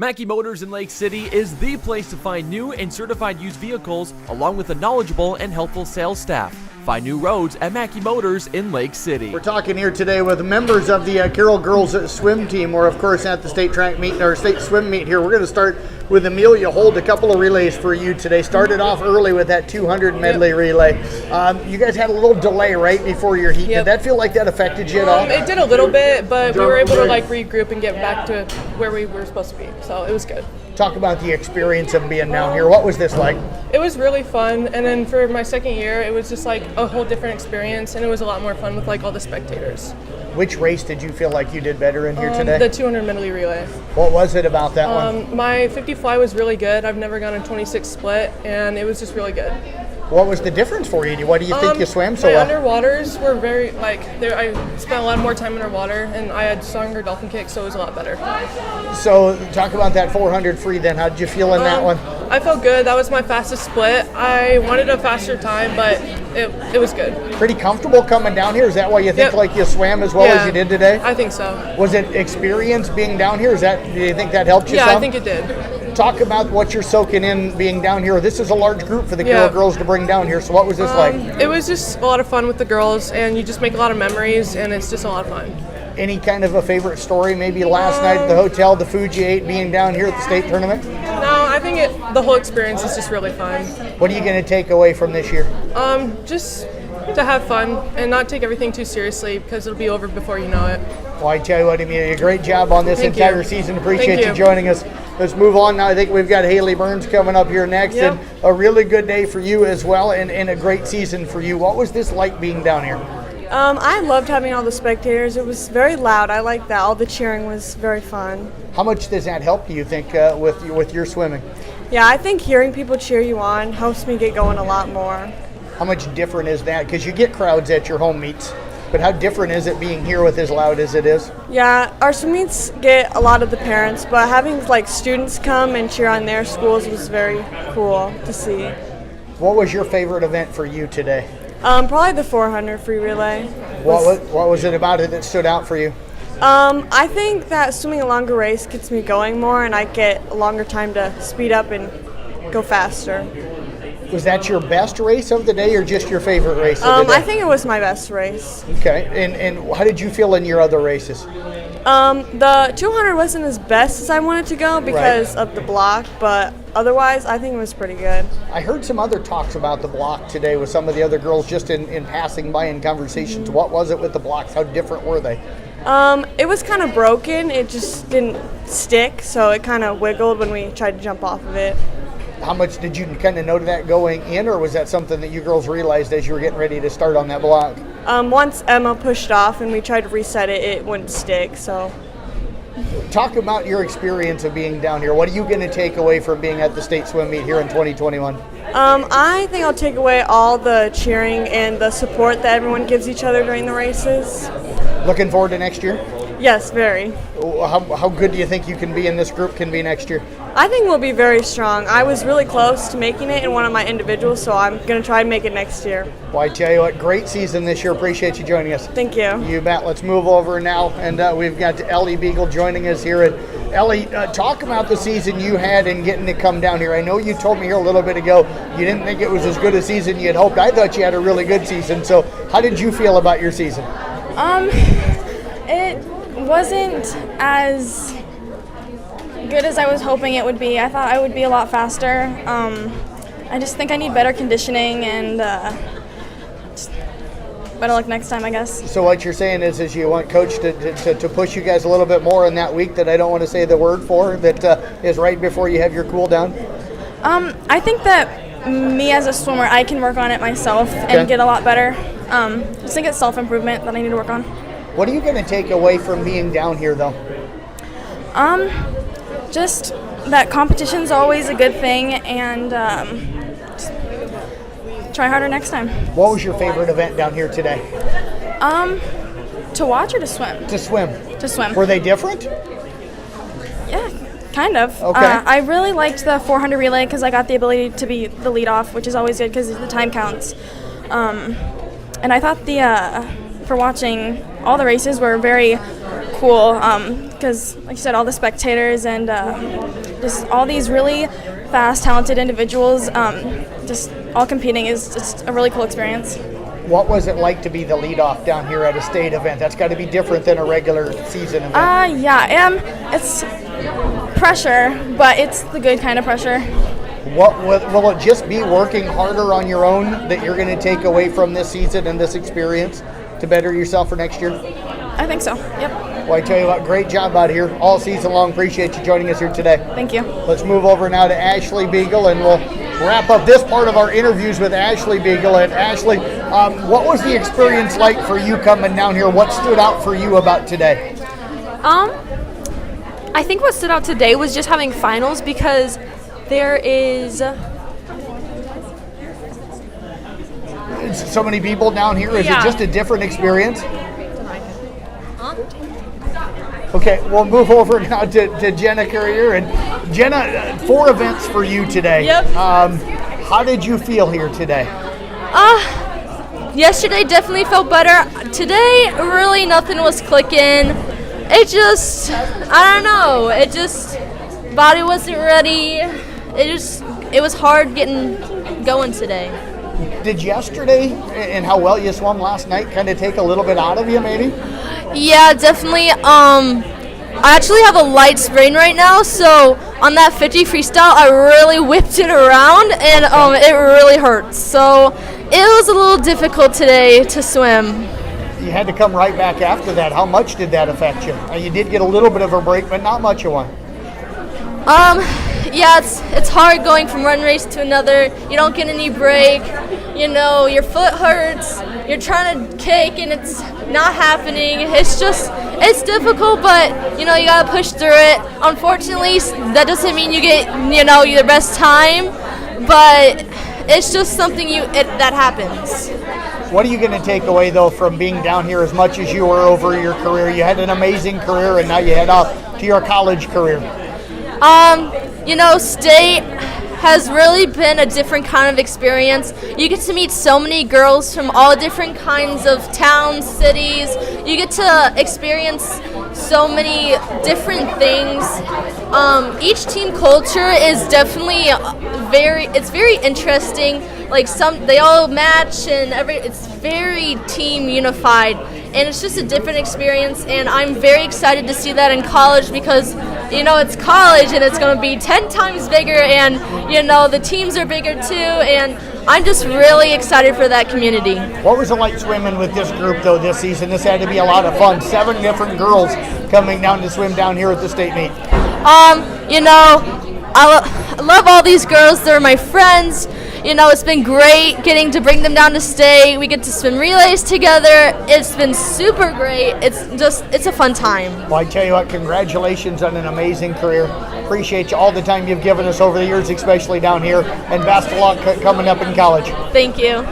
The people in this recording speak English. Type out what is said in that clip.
Mackey Motors in Lake City is the place to find new and certified used vehicles, along with a knowledgeable and helpful sales staff. Find new roads at Mackey Motors in Lake City. We're talking here today with members of the Carroll girls swim team. We're, of course, at the state track meet, or state swim meet here. We're going to start with Amelia Holt. A couple of relays for you today. Started off early with that 200 medley relay. You guys had a little delay right before your heat. Did that feel like that affected you at all? It did a little bit, but we were able to regroup and get back to where we were supposed to be. So it was good. Talk about the experience of being down here. What was this like? It was really fun, and then for my second year, it was just like a whole different experience, and it was a lot more fun with like all the spectators. Which race did you feel like you did better in here today? The 200 medley relay. What was it about that one? My 50 fly was really good. I've never gone a 26 split, and it was just really good. What was the difference for you? Why do you think you swam so well? My underwaters were very, I spent a lot more time underwater, and I had stronger dolphin kicks, so it was a lot better. So talk about that 400 free then. How did you feel in that one? I felt good. That was my fastest split. I wanted a faster time, but it was good. Pretty comfortable coming down here? Is that why you think like you swam as well as you did today? I think so. Was it experience being down here? Do you think that helped you some? Yeah, I think it did. Talk about what you're soaking in being down here. This is a large group for the Carroll girls to bring down here. So what was this like? It was just a lot of fun with the girls, and you just make a lot of memories, and it's just a lot of fun. Any kind of a favorite story? Maybe last night at the hotel, the food you ate, being down here at the state tournament? No, I think the whole experience is just really fun. What are you going to take away from this year? Just to have fun and not take everything too seriously, because it'll be over before you know it. Well, I tell you what, Amelia, great job on this entire season. Appreciate you joining us. Let's move on now. I think we've got Hailey Burns coming up here next. And a really good day for you as well, and a great season for you. What was this like being down here? I loved having all the spectators. It was very loud. I liked that. All the cheering was very fun. How much does that help you think with your swimming? Yeah, I think hearing people cheer you on helps me get going a lot more. How much different is that? Because you get crowds at your home meets, but how different is it being here with as loud as it is? Yeah, our swim meets get a lot of the parents, but having like students come and cheer on their schools was very cool to see. What was your favorite event for you today? Probably the 400 free relay. What was it about it that stood out for you? I think that swimming a longer race gets me going more, and I get a longer time to speed up and go faster. Was that your best race of the day, or just your favorite race of the day? I think it was my best race. Okay, and how did you feel in your other races? The 200 wasn't as best as I wanted to go because of the block, but otherwise I think it was pretty good. I heard some other talks about the block today with some of the other girls just in passing by in conversations. What was it with the blocks? How different were they? It was kind of broken. It just didn't stick, so it kind of wiggled when we tried to jump off of it. How much did you kind of know that going in, or was that something that you girls realized as you were getting ready to start on that block? Once Emma pushed off and we tried to reset it, it wouldn't stick. So, talk about your experience of being down here. What are you going to take away from being at the state swim meet here in 2021? I think I'll take away all the cheering and the support that everyone gives each other during the races. Looking forward to next year? Yes, very. How good do you think you can be in this group can be next year? I think we'll be very strong. I was really close to making it in one of my individuals, so I'm going to try and make it next year. Well, I tell you what, great season this year. Appreciate you joining us. Thank you. You bet. Let's move over now, and we've got Ellie Beagle joining us here. And Ellie, talk about the season you had in getting to come down here. I know you told me here a little bit ago you didn't think it was as good a season you had hoped. I thought you had a really good season. So how did you feel about your season? It wasn't as good as I was hoping it would be. I thought I would be a lot faster. I just think I need better conditioning and better luck next time, I guess. So what you're saying is you want Coach to push you guys a little bit more in that week that I don't want to say the word for, that is right before you have your cool down? I think that me as a swimmer, I can work on it myself and get a lot better. Just think it's self-improvement that I need to work on. What are you going to take away from being down here, though? Just that competition's always a good thing, and just try harder next time. What was your favorite event down here today? To watch or to swim? To swim. To swim. Were they different? Yeah, kind of. Okay. I really liked the 400 relay because I got the ability to be the lead off, which is always good because the time counts. And I thought for watching all the races were very cool because, like you said, all the spectators and just all these really fast, talented individuals just all competing is just a really cool experience. What was it like to be the leadoff down here at a state event? That's got to be different than a regular season event. Yeah, it's pressure, but it's the good kind of pressure. What will it just be working harder on your own that you're going to take away from this season and this experience to better yourself for next year? I think so, yep. Well, I tell you what, great job out here all season long. Appreciate you joining us here today. Thank you. Let's move over now to Ashley Beagle, and we'll wrap up this part of our interviews with Ashley Beagle. And Ashley, what was the experience like for you coming down here? What stood out for you about today? I think what stood out today was just having finals, because there is so many people down here. Is it just a different experience? Okay, we'll move over now to Jenna Currier. And Jenna, 4 events for you today. Yep. How did you feel here today? Yesterday definitely felt better. Today, really nothing was clicking. It just, I don't know. It just, body wasn't ready. It was hard getting going today. Did yesterday and how well you swum last night kind of take a little bit out of you, maybe? Yeah, definitely. I actually have a light sprain right now, so on that 50 freestyle, I really whipped it around, and it really hurts. So it was a little difficult today to swim. You had to come right back after that. How much did that affect you? You did get a little bit of a break, but not much of one. Yeah, it's hard going from one race to another. You don't get any break. You know, your foot hurts. You're trying to kick and it's not happening. It's difficult, but you know, you gotta push through it. Unfortunately, that doesn't mean you get, you know, your best time, but it's just something that happens. What are you going to take away, though, from being down here as much as you were over your career? You had an amazing career, and now you head off to your college career. You know, state has really been a different kind of experience. You get to meet so many girls from all different kinds of towns, cities. You get to experience so many different things. Each team culture is definitely very interesting. Like they all match and it's very team unified, and it's just a different experience. And I'm very excited to see that in college because, you know, it's college and it's going to be 10 times bigger, and you know the teams are bigger too. And I'm just really excited for that community. What was it like swimming with this group though this season? This had to be a lot of fun. 7 different girls coming down to swim down here at the state meet. You know, I love all these girls. They're my friends. You know, it's been great getting to bring them down to state. We get to swim relays together. It's been super great. It's a fun time. Well, I tell you what, congratulations on an amazing career. Appreciate you all the time you've given us over the years, especially down here, and best of luck coming up in college. Thank you.